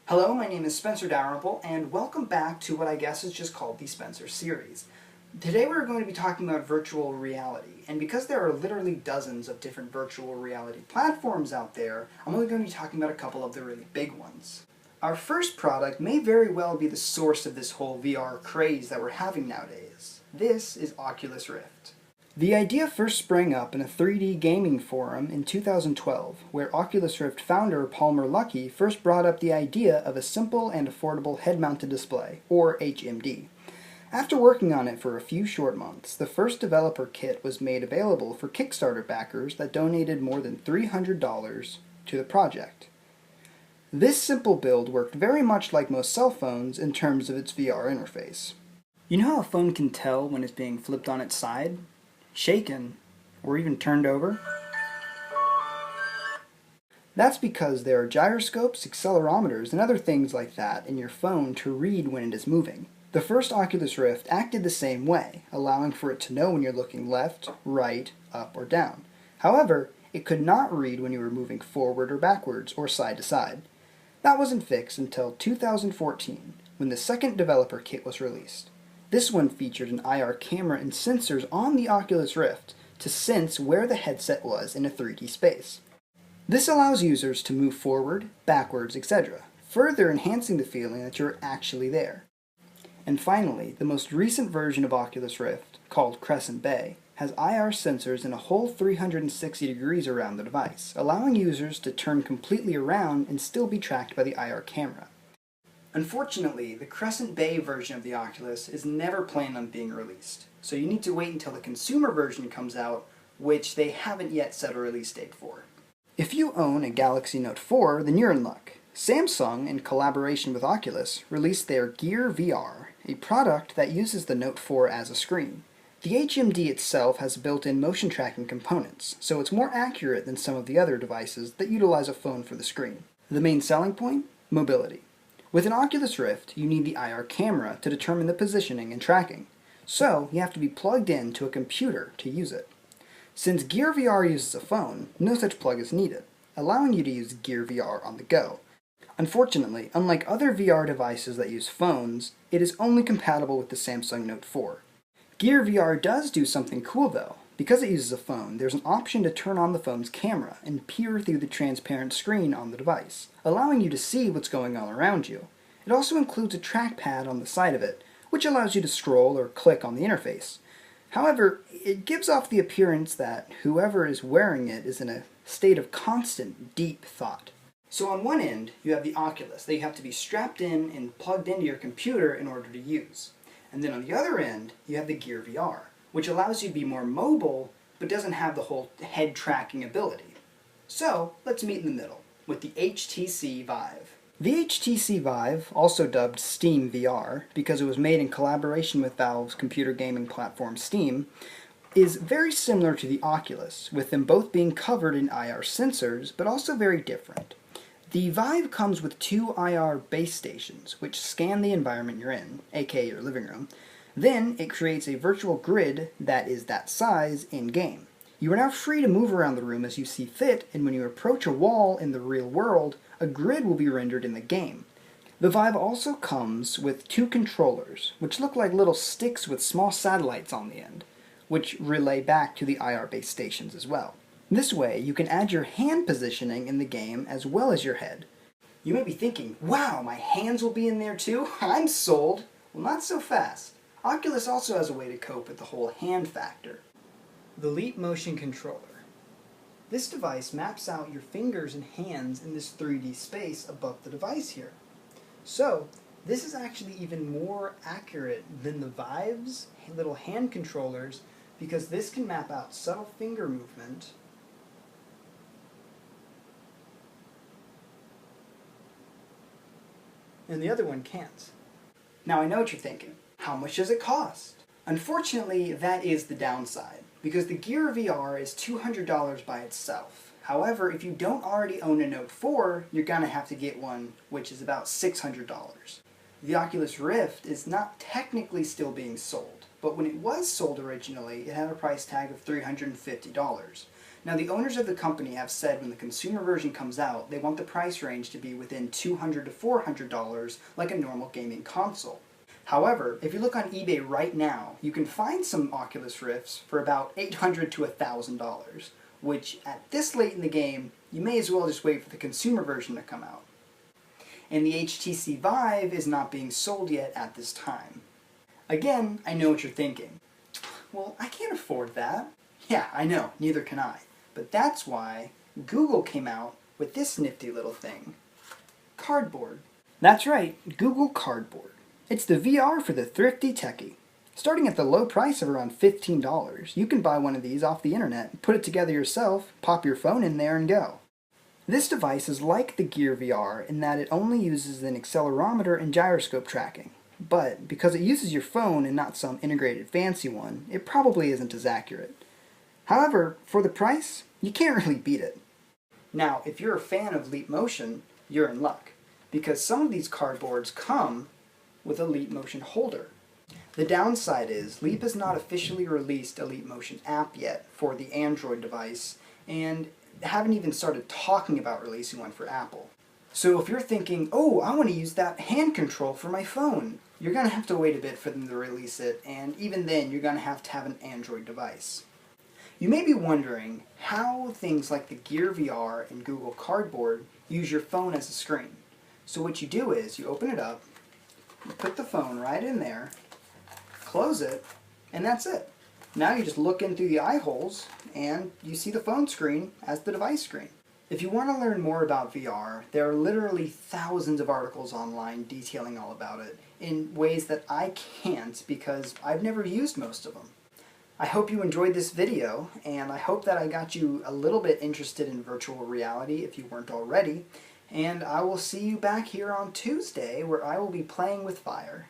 Hello, my name is Spencer Dalrymple, and welcome back to what I guess is just called the Spencer series. Today we're going to be talking about virtual reality, and because there are literally dozens of different virtual reality platforms out there, I'm only going to be talking about a couple of the really big ones. Our first product may very well be the source of this whole VR craze that we're having nowadays. This is Oculus Rift. The idea first sprang up in a 3D gaming forum in 2012, where Oculus Rift founder Palmer Luckey first brought up the idea of a simple and affordable head-mounted display, or HMD. After working on it for a few short months, the first developer kit was made available for Kickstarter backers that donated more than $300 to the project. This simple build worked very much like most cell phones in terms of its VR interface. You know how a phone can tell when it's being flipped on its side, shaken, or even turned over? That's because there are gyroscopes, accelerometers, and other things like that in your phone to read when it is moving. The first Oculus Rift acted the same way, allowing for it to know when you're looking left, right, up, or down. However, it could not read when you were moving forward or backwards, or side to side. That wasn't fixed until 2014, when the second developer kit was released. This one featured an IR camera and sensors on the Oculus Rift to sense where the headset was in a 3D space. This allows users to move forward, backwards, etc., further enhancing the feeling that you're actually there. And finally, the most recent version of Oculus Rift, called Crescent Bay, has IR sensors in a whole 360 degrees around the device, allowing users to turn completely around and still be tracked by the IR camera. Unfortunately, the Crescent Bay version of the Oculus is never planned on being released, so you need to wait until the consumer version comes out, which they haven't yet set a release date for. If you own a Galaxy Note 4, then you're in luck. Samsung, in collaboration with Oculus, released their Gear VR, a product that uses the Note 4 as a screen. The HMD itself has built-in motion tracking components, so it's more accurate than some of the other devices that utilize a phone for the screen. The main selling point? Mobility. With an Oculus Rift, you need the IR camera to determine the positioning and tracking, so you have to be plugged in to a computer to use it. Since Gear VR uses a phone, no such plug is needed, allowing you to use Gear VR on the go. Unfortunately, unlike other VR devices that use phones, it is only compatible with the Samsung Note 4. Gear VR does do something cool though. Because it uses a phone, there's an option to turn on the phone's camera and peer through the transparent screen on the device, allowing you to see what's going on around you. It also includes a trackpad on the side of it, which allows you to scroll or click on the interface. However, it gives off the appearance that whoever is wearing it is in a state of constant, deep thought. So on one end, you have the Oculus that you have to be strapped in and plugged into your computer in order to use. And then on the other end, you have the Gear VR, which allows you to be more mobile, but doesn't have the whole head tracking ability. So, let's meet in the middle, with the HTC Vive. The HTC Vive, also dubbed Steam VR, because it was made in collaboration with Valve's computer gaming platform Steam, is very similar to the Oculus, with them both being covered in IR sensors, but also very different. The Vive comes with two IR base stations, which scan the environment you're in, aka your living room. Then it creates a virtual grid that is that size in-game. You are now free to move around the room as you see fit, and when you approach a wall in the real world, a grid will be rendered in the game. The Vive also comes with two controllers, which look like little sticks with small satellites on the end, which relay back to the IR base stations as well. This way, you can add your hand positioning in the game as well as your head. You may be thinking, wow, my hands will be in there too? I'm sold! Well, not so fast. Oculus also has a way to cope with the whole hand factor. The Leap Motion Controller. This device maps out your fingers and hands in this 3D space above the device here. So, this is actually even more accurate than the Vive's little hand controllers because this can map out subtle finger movement and the other one can't. Now I know what you're thinking. How much does it cost? Unfortunately, that is the downside, because the Gear VR is $200 by itself. However, if you don't already own a Note 4, you're gonna have to get one, which is about $600. The Oculus Rift is not technically still being sold, but when it was sold originally, it had a price tag of $350. Now, the owners of the company have said when the consumer version comes out, they want the price range to be within $200 to $400 like a normal gaming console. However, if you look on eBay right now, you can find some Oculus Rifts for about $800 to $1,000, which at this late in the game, you may as well just wait for the consumer version to come out. And the HTC Vive is not being sold yet at this time. Again, I know what you're thinking. Well, I can't afford that. Yeah, I know, neither can I. But that's why Google came out with this nifty little thing. Cardboard. That's right, Google Cardboard. It's the VR for the thrifty techie. Starting at the low price of around $15, you can buy one of these off the internet, put it together yourself, pop your phone in there and go. This device is like the Gear VR in that it only uses an accelerometer and gyroscope tracking. But because it uses your phone and not some integrated fancy one, it probably isn't as accurate. However, for the price, you can't really beat it. Now, if you're a fan of Leap Motion, you're in luck, because some of these cardboards come with a Leap Motion holder. The downside is Leap has not officially released a Leap Motion app yet for the Android device, and haven't even started talking about releasing one for Apple. So if you're thinking, oh, I want to use that hand control for my phone, you're going to have to wait a bit for them to release it, and even then you're going to have an Android device. You may be wondering how things like the Gear VR and Google Cardboard use your phone as a screen. So what you do is you open it up, you put the phone right in there, close it, and that's it. Now you just look in through the eye holes and you see the phone screen as the device screen. If you want to learn more about VR, there are literally thousands of articles online detailing all about it in ways that I can't because I've never used most of them. I hope you enjoyed this video, and I hope that I got you a little bit interested in virtual reality if you weren't already, and I will see you back here on Tuesday where I will be playing with fire.